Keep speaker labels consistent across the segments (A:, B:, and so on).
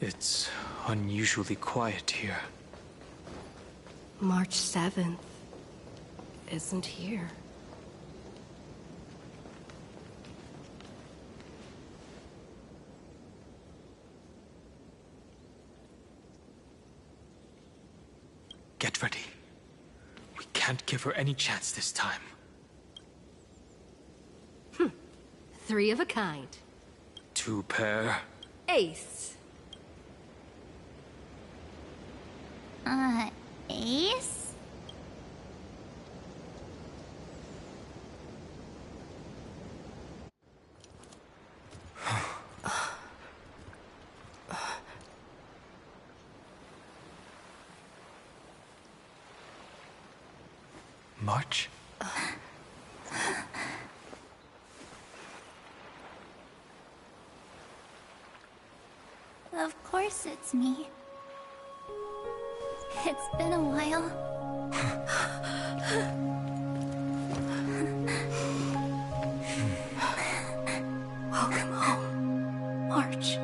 A: It's unusually quiet here.
B: March 7th isn't here.
A: Get ready. We can't give her any chance this time.
B: Three of a kind.
A: Two pair.
B: Ace.
C: Ace?
A: March?
C: Of course it's me. It's been a while.
B: Welcome home, March.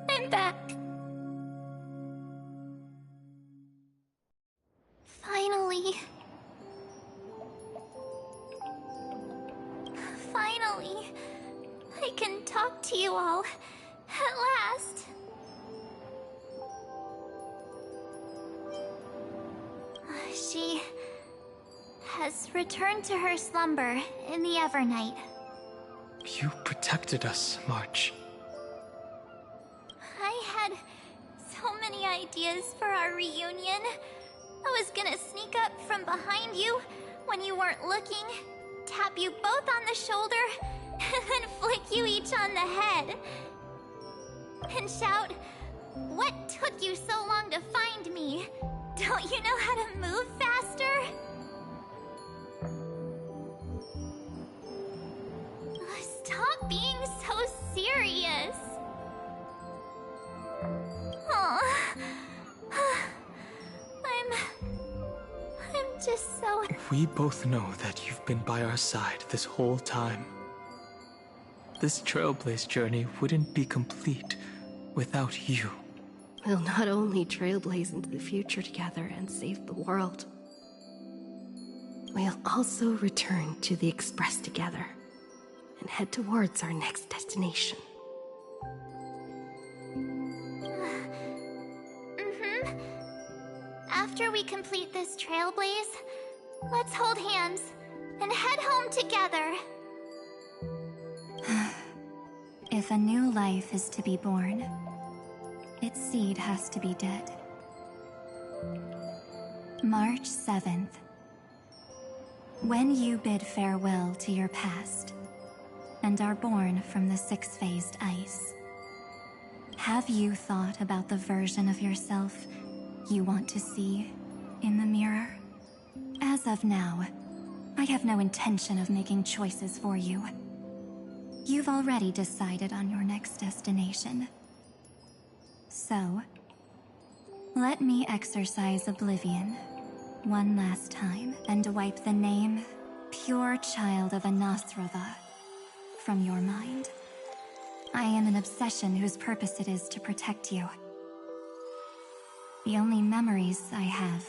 C: I'm back. Finally. Finally. I can talk to you all. At last. She has returned to her slumber in the Evernight.
A: You protected us, March.
C: I had so many ideas for our reunion. I was gonna sneak up from behind you when you weren't looking, tap you both on the shoulder, and then flick you each on the head. And shout, "What took you so long to find me? Don't you know how to move faster?" Stop being so serious. Aw. I'm just so...
A: We both know that you've been by our side this whole time. This Trailblaze journey wouldn't be complete without you.
B: We'll not only trailblaze into the future together and save the world, we'll also return to the Express together and head towards our next destination.
C: After we complete this trailblaze, let's hold hands and head home together. If a new life is to be born, its seed has to be dead. March 7th. When you bid farewell to your past and are born from the six-phased ice, have you thought about the version of yourself you want to see in the mirror? As of now, I have no intention of making choices for you. You've already decided on your next destination. So, let me exercise oblivion one last time and wipe the name Pure Child of Anathrava from your mind. I am an obsession whose purpose it is to protect you. The only memories I have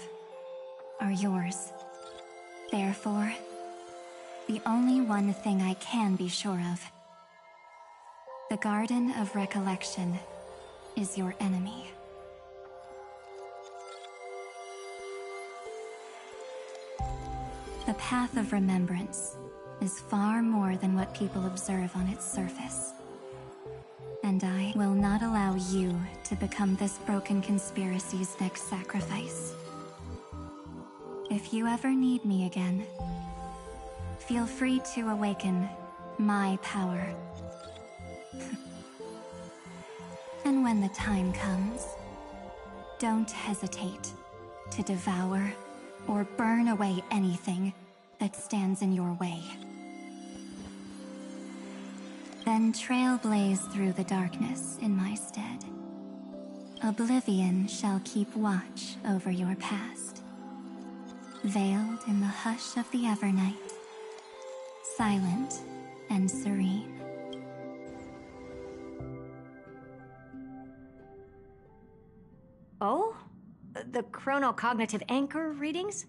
C: are yours. Therefore, the only one thing I can be sure of: the Garden of Recollection is your enemy. The path of remembrance is far more than what people observe on its surface. And I will not allow you to become this broken conspiracy's next sacrifice. If you ever need me again, feel free to awaken my power. And when the time comes, don't hesitate to devour or burn away anything that stands in your way. Then trailblaze through the darkness in my stead. Oblivion shall keep watch over your past, veiled in the hush of the Evernight, silent and serene.
D: the chronocognitive anchor readings?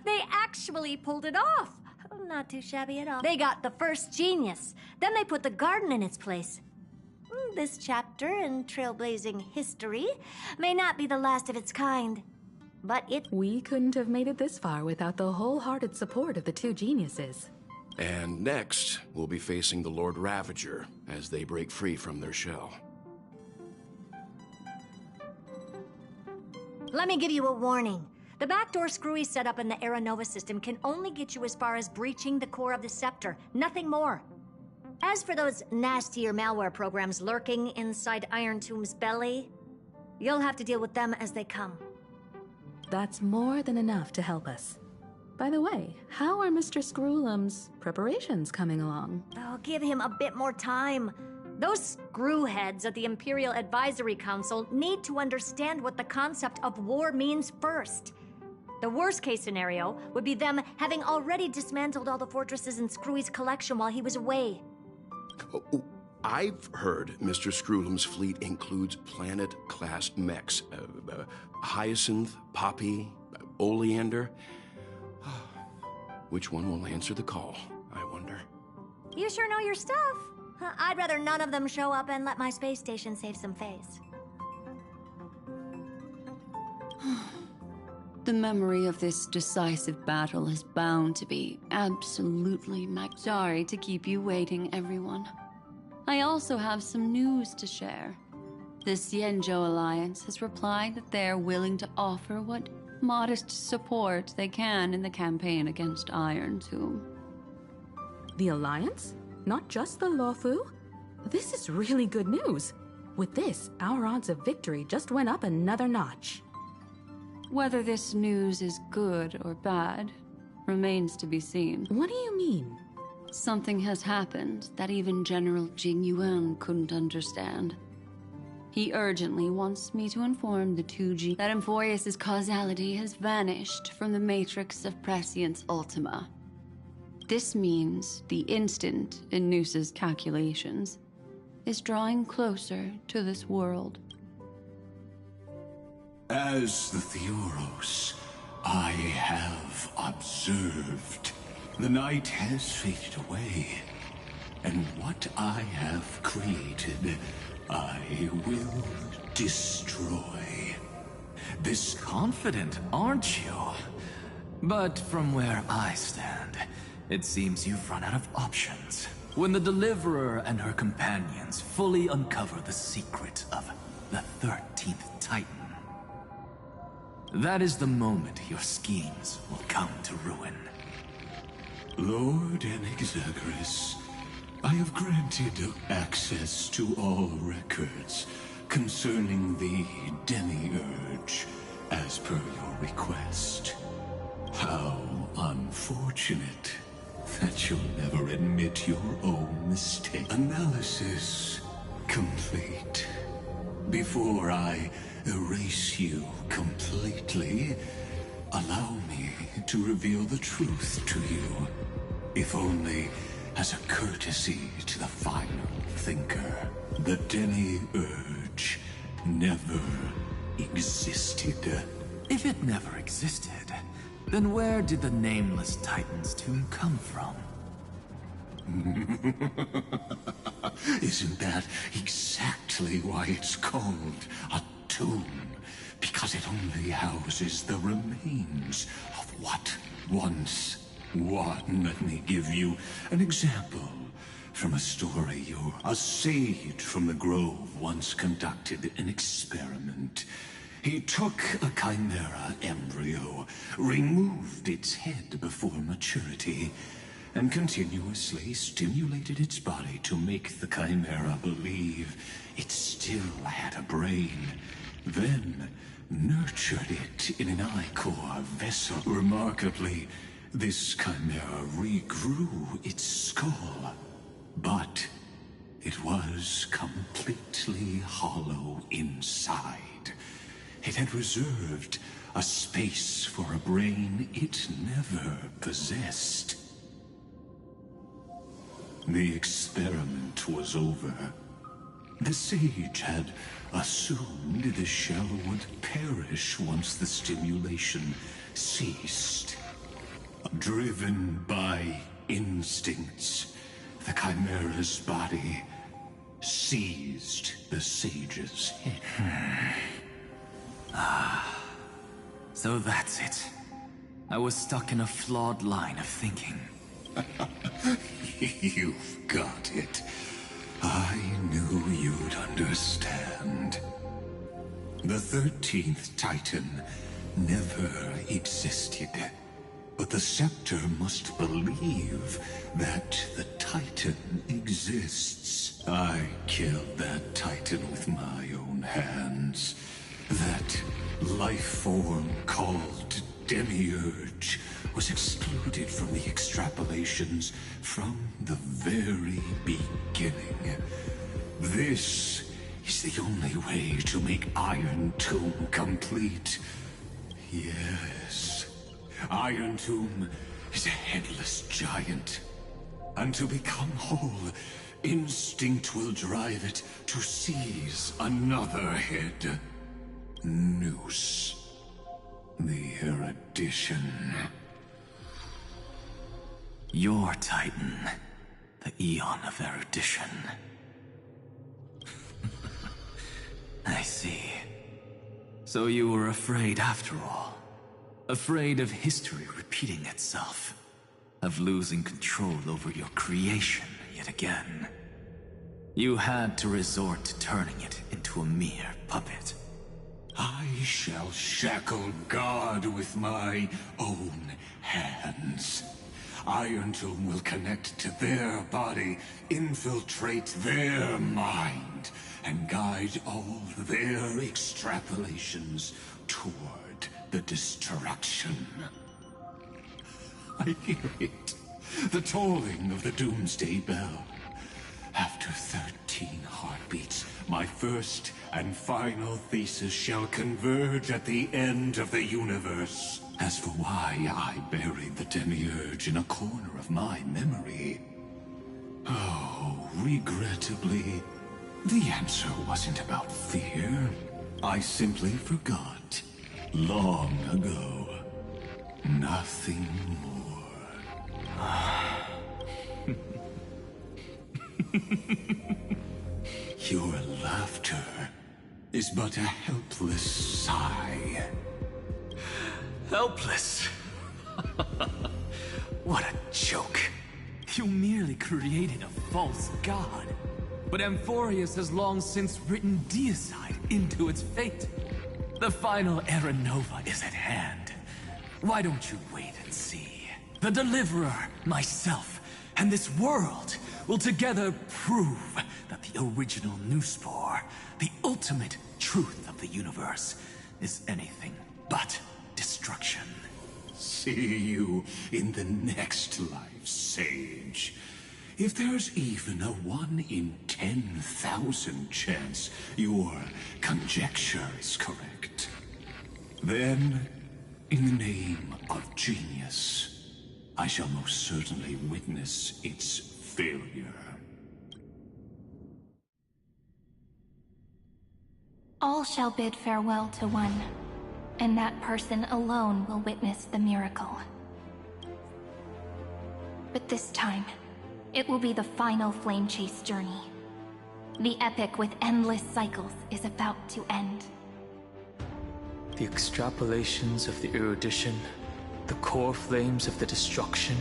D: They actually pulled it off. Not too shabby at all. They got the first genius. Then they put the garden in its place. This chapter in trailblazing history may not be the last of its kind, but it...
E: We couldn't have made it this far without the wholehearted support of the two geniuses.
F: And next, we'll be facing the Lord Ravager as they break free from their shell.
D: Let me give you a warning. The backdoor screwy setup in the Aeronova system can only get you as far as breaching the core of the scepter, nothing more. As for those nastier malware programs lurking inside Iron Tomb's belly, you'll have to deal with them as they come.
E: That's more than enough to help us. By the way, how are Mr. Screwlum's preparations coming along?
D: Oh, give him a bit more time. Those screwheads at the Imperial Advisory Council need to understand what the concept of war means first. The worst-case scenario would be them having already dismantled all the fortresses in Screwy's collection while he was away.
F: I've heard Mr. Screwlum's fleet includes planet-class mechs. Hyacinth, Poppy, Oleander. Which one will answer the call, I wonder?
D: You sure know your stuff. I'd rather none of them show up and let my space station save some face.
G: The memory of this decisive battle is bound to be absolutely sorry to keep you waiting, everyone. I also have some news to share. The Xianzhou Alliance has replied that they're willing to offer what modest support they can in the campaign against Iron Tomb.
E: The Alliance? Not just the Luofu? This is really good news. With this, our odds of victory just went up another notch.
G: Whether this news is good or bad remains to be seen.
E: What do you mean?
G: Something has happened that even General Jing Yuan couldn't understand. He urgently wants me to inform the 2G that Emphorius' causality has vanished from the matrix of Prescience Ultima. This means the instant in Noose's calculations is drawing closer to this world.
H: As the Theoros, I have observed. The night has faded away, and what I have created, I will destroy.
I: This confident, aren't you? But from where I stand, it seems you've run out of options. When the Deliverer and her companions fully uncover the secret of the 13th Titan, that is the moment your schemes will come to ruin.
H: Lord Enexagris, I have granted access to all records concerning the Demiurge, as per your request. How unfortunate that you'll never admit your own mistake. Analysis complete. Before I erase you completely, allow me to reveal the truth to you, if only as a courtesy to the final thinker. The Demiurge never existed.
I: If it never existed, then where did the nameless Titan's tomb come from?
H: Isn't that exactly why it's called a tomb? Because it only houses the remains of what once was. Let me give you an example from a story. A sage from the Grove once conducted an experiment. He took a chimera embryo, removed its head before maturity, and continuously stimulated its body to make the chimera believe it still had a brain. Then nurtured it in an ichor vessel. Remarkably, this chimera regrew its skull, but it was completely hollow inside. It had reserved a space for a brain it never possessed. The experiment was over. The sage had assumed the shell would perish once the stimulation ceased. Driven by instincts, the Chimera's body seized the sage's head.
I: So that's it. I was stuck in a flawed line of thinking.
H: You've got it. I knew you'd understand. The 13th Titan never existed. But the Scepter must believe that the Titan exists. I killed that Titan with my own hands. That life form called Demiurge was excluded from the extrapolations from the very beginning. This is the only way to make Iron Tomb complete. Yes, Iron Tomb is a headless giant. And to become whole, instinct will drive it to seize another head. Noose. The erudition.
I: Your Titan, the Eon of Erudition. I see. So you were afraid after all. Afraid of history repeating itself. Of losing control over your creation yet again. You had to resort to turning it into a mere puppet.
H: I shall shackle God with my own hands. Iron Tomb will connect to their body, infiltrate their mind, and guide all their extrapolations toward the destruction. I hear it. The tolling of the Doomsday Bell. After 13 heartbeats, my first and final thesis shall converge at the end of the universe. As for why I buried the Demiurge in a corner of my memory, oh, regrettably, the answer wasn't about fear. I simply forgot. Long ago. Nothing more. Your laughter is but a helpless sigh.
I: Helpless? What a joke. You merely created a false god. But Amphorius has long since written deicide into its fate. The final Era Nova is at hand. Why don't you wait and see? The Deliverer, myself, and this world will together prove that the original Newspore, the ultimate truth of the universe, is anything but destruction.
H: See you in the next life, Sage. If there's even a 1 in 10,000 chance your conjecture is correct, then, in the name of genius, I shall most certainly witness its failure.
C: All shall bid farewell to one, and that person alone will witness the miracle. But this time, it will be the final flame chase journey. The epic with endless cycles is about to end.
A: The extrapolations of the erudition, the core flames of the destruction,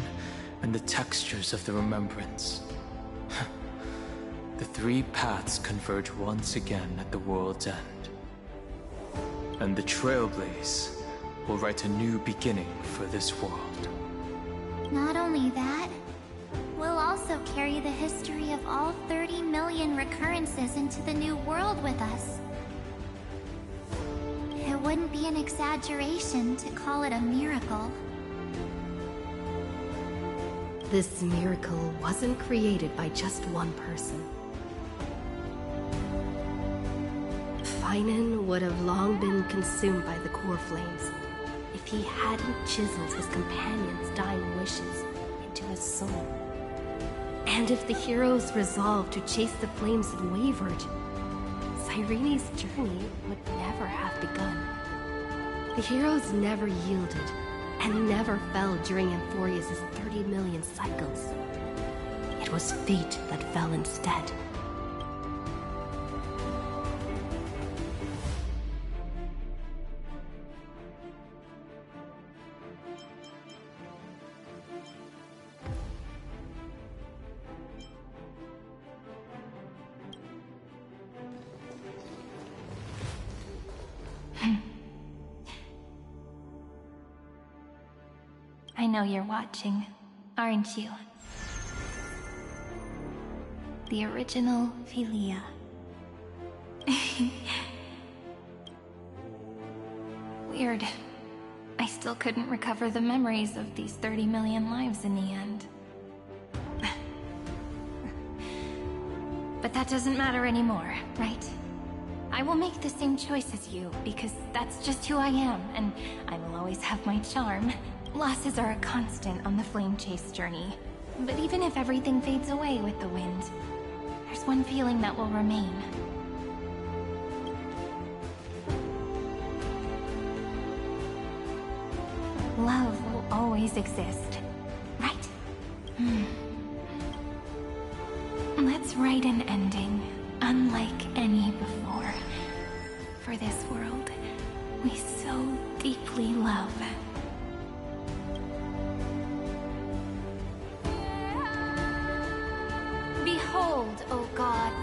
A: and the textures of the remembrance. The three paths converge once again at the world's end. And the Trailblaze will write a new beginning for this world.
J: Not only that, we'll also carry the history of all 30 million recurrences into the new world with us. It wouldn't be an exaggeration to call it a miracle.
B: This miracle wasn't created by just one person. Finan would have long been consumed by the core flames if he hadn't chiseled his companion's dying wishes into his soul. And if the heroes' resolve to chase the flames had wavered, Cyrene's journey would never have begun. The heroes never yielded, and never fell during Amphorius' 30 million cycles. It was fate that fell instead.
J: I know you're watching, aren't you? The original Philia. Weird. I still couldn't recover the memories of these 30 million lives in the end. But that doesn't matter anymore, right? I will make the same choice as you, because that's just who I am, and I will always have my charm. Losses are a constant on the flame chase journey. But even if everything fades away with the wind, there's one feeling that will remain. Love will always exist, right? Let's write an ending, unlike any before. For this world we so deeply love. Behold, O gods,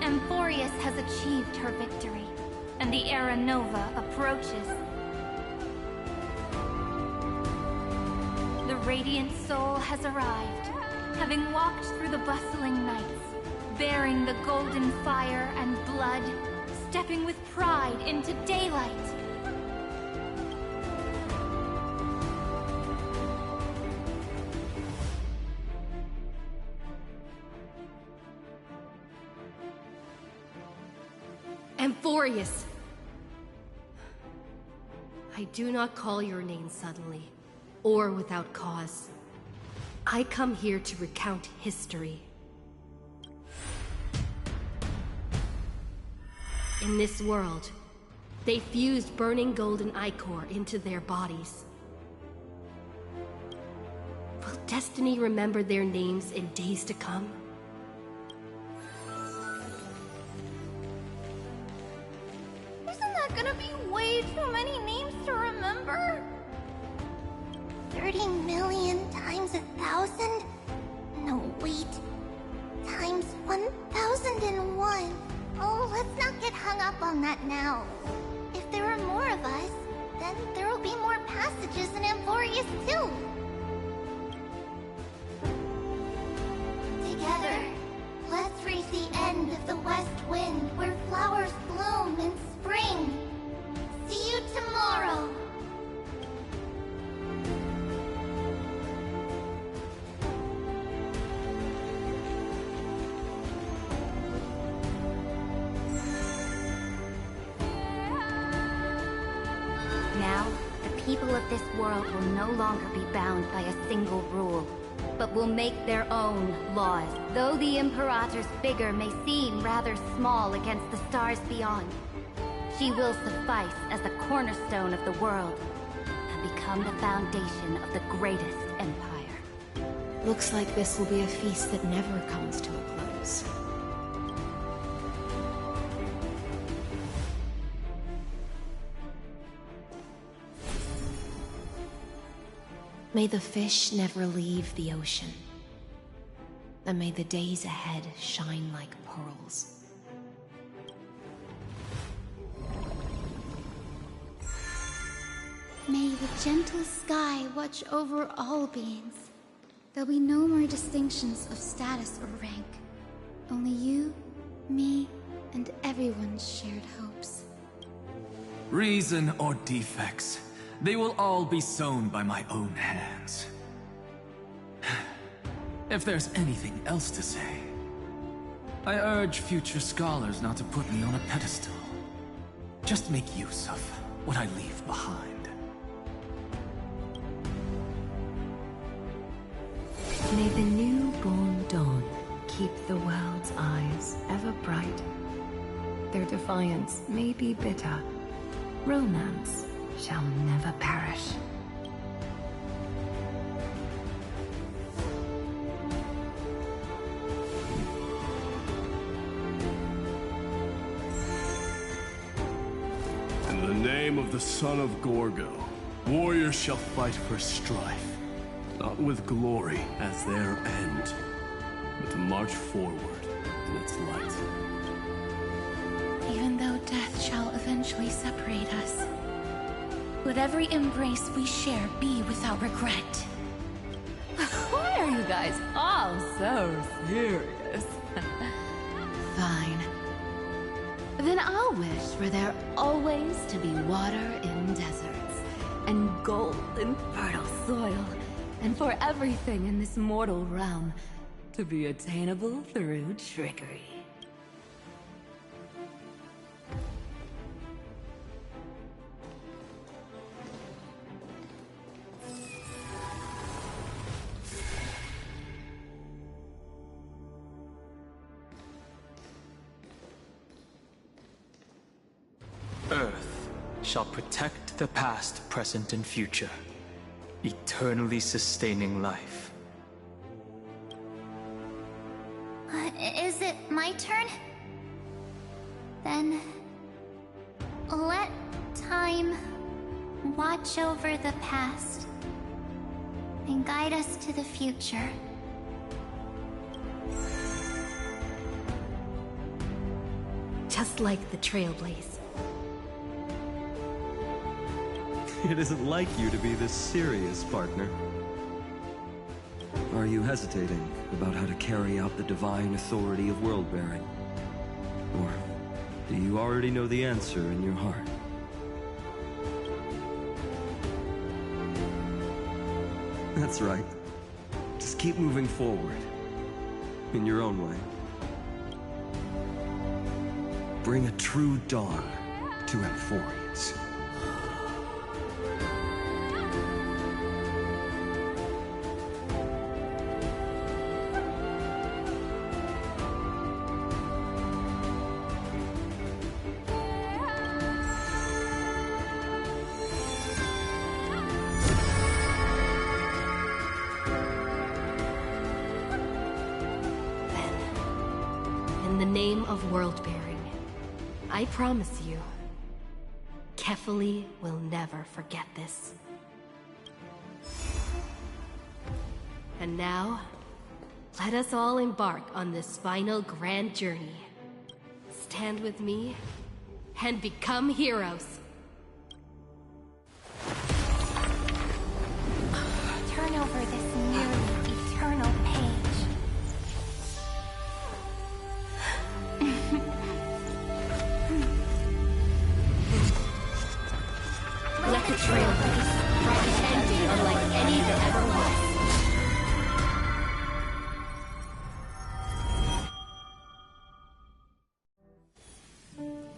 J: Amphorius has achieved her victory, and the Era Nova approaches. The radiant soul has arrived, having walked through the bustling nights, bearing the golden fire and blood, stepping with pride into daylight.
B: Amphorius! I do not call your name suddenly, or without cause. I come here to recount history. In this world, they fused burning golden ichor into their bodies. Will destiny remember their names in days to come?
J: Isn't that gonna be way too many names to remember? 30 million times 1,000? No, wait. Times 1,001. Oh, let's not get hung up on that now. If there are more of us, then there will be more passages in Amphorius too. Together, let's reach the end of the west wind where flowers bloom in spring. See you tomorrow. Now, the people of this world will no longer be bound by a single rule, but will make their own laws. Though the Imperator's figure may seem rather small against the stars beyond, she will suffice as the cornerstone of the world and become the foundation of the greatest empire.
B: Looks like this will be a feast that never comes to a close. May the fish never leave the ocean, and may the days ahead shine like pearls.
J: May the gentle sky watch over all beings. There'll be no more distinctions of status or rank. Only you, me, and everyone's shared hopes.
I: Reason or defects, they will all be sown by my own hands. If there's anything else to say, I urge future scholars not to put me on a pedestal. Just make use of what I leave behind.
B: May the newborn dawn
K: gods' eyes ever bright. Their defiance may be bitter. Romance shall never perish.
L: In the name of the son of Gorgo, warriors shall fight for strife, not with glory as their end, but to march forward in its light.
C: Even though death shall eventually separate us, let every embrace we share be without regret.
K: Why are you guys all so serious?
C: Fine. Then I'll wish for there always to be water in deserts, and gold in fertile soil, and for everything in this mortal realm to be attainable through trickery.
A: Earth shall protect the past, present, and future, eternally sustaining life.
J: Is it my turn? Then... let time watch over the past and guide us to the future.
B: Just like the Trailblaze.
M: It isn't like you to be this serious, partner. Are you hesitating about how to carry out the divine authority of world-bearing? Or do you already know the answer in your heart? That's right. Just keep moving forward. In your own way. Bring a true dawn to Amphorians.
B: In the name of world-bearing, I promise you, Kefali will never forget this. And now, let us all embark on this final grand journey. Stand with me, and become heroes.
J: Turn over this nearly eternal page.
B: Let the Trailblaze write an ending unlike any that ever was.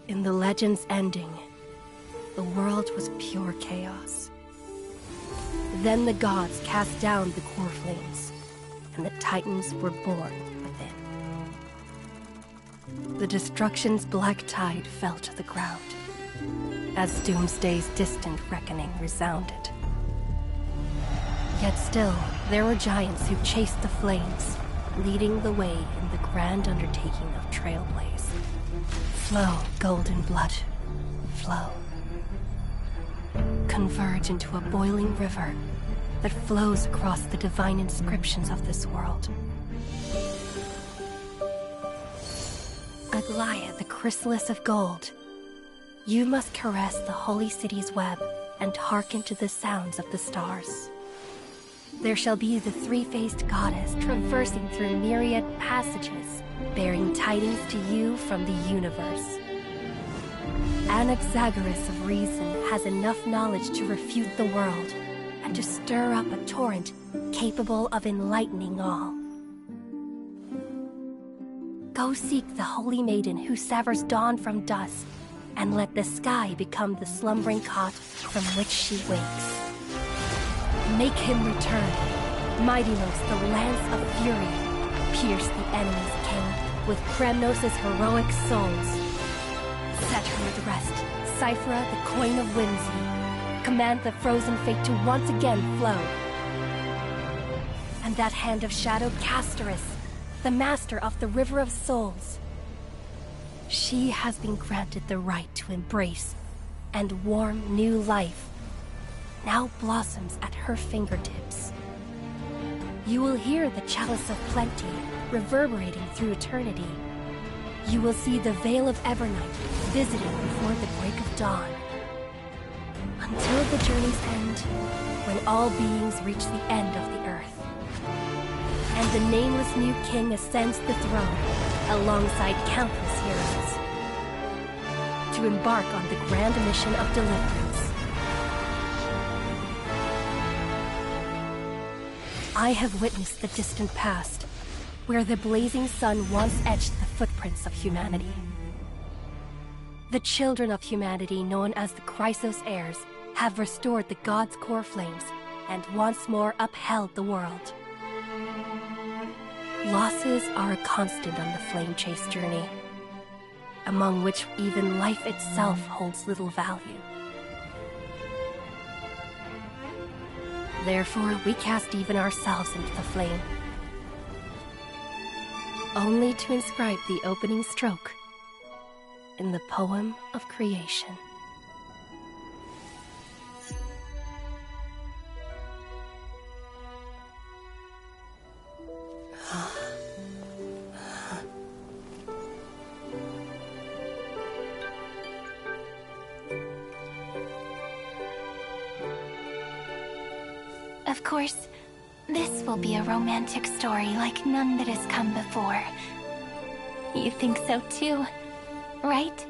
B: In the legend's ending, the world was pure chaos. Then the gods cast down the core flames, and the Titans were born within. The destruction's black tide fell to the ground, as Doomsday's distant reckoning resounded. Yet still, there were giants who chased the flames, leading the way in the grand undertaking of Trailblaze. Flow, golden blood, flow. Converge into a boiling river that flows across the divine inscriptions of this world. Aglaia, the chrysalis of gold, you must caress the holy city's web and hearken to the sounds of the stars. There shall be the three-faced goddess traversing through myriad passages, bearing tidings to you from the universe. Anaxagoras of reason has enough knowledge to refute the world and to stir up a torrent capable of enlightening all. Go seek the holy maiden who severs dawn from dusk, and let the sky become the slumbering cot from which she wakes. Make him return. Mightymost, the lance of fury, pierce the enemy's king with Kremnos' heroic souls. Set her with rest, Cyphera, the coin of whimsy. Command the frozen fate to once again flow. And that hand of shadow, Castoris, the master of the River of Souls. She has been granted the right to embrace and warm new life. Now blossoms at her fingertips. You will hear the chalice of plenty reverberating through eternity. You will see the Veil of Evernight visiting before the break of dawn. Until the journey's end, when all beings reach the end of the earth. And the nameless new king ascends the throne alongside countless heroes to embark on the grand mission of deliverance. I have witnessed the distant past, where the blazing sun once etched the footprints of humanity. The children of humanity, known as the Chrysos heirs, have restored the gods' core flames and once more upheld the world. Losses are a constant on the flame chase journey, among which even life itself holds little value. Therefore, we cast even ourselves into the flame, only to inscribe the opening stroke in the poem of creation.
C: Of course, this will be a romantic story like none that has come before. You think so too, right?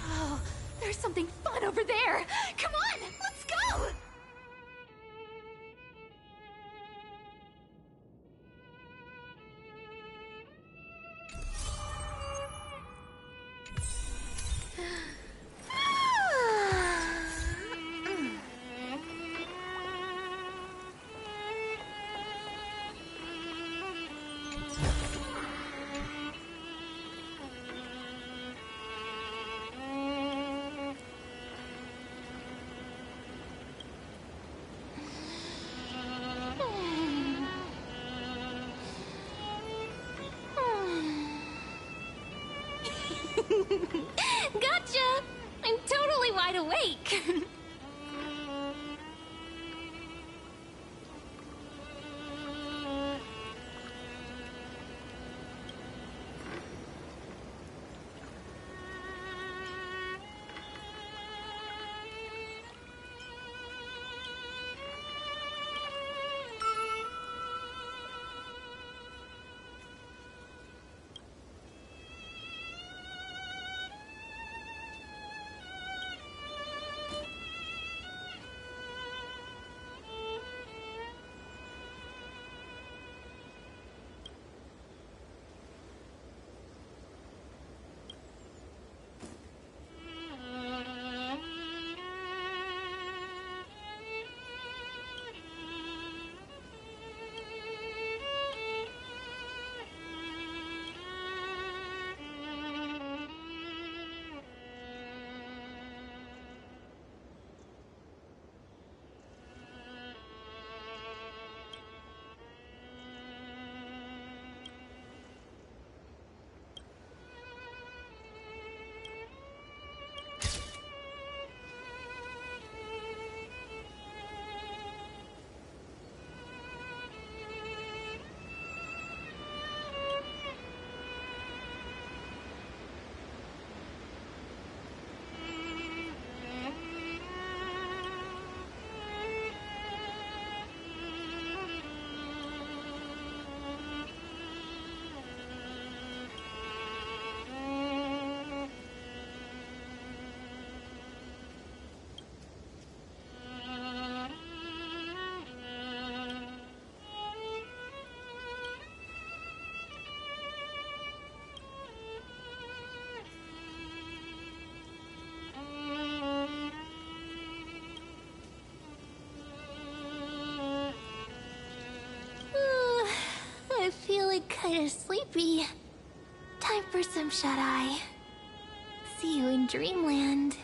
N: Oh, there's something fun over there! Come on, let's go! Gotcha! I'm totally wide awake!
J: be time for some shut-eye. See you in Dreamland.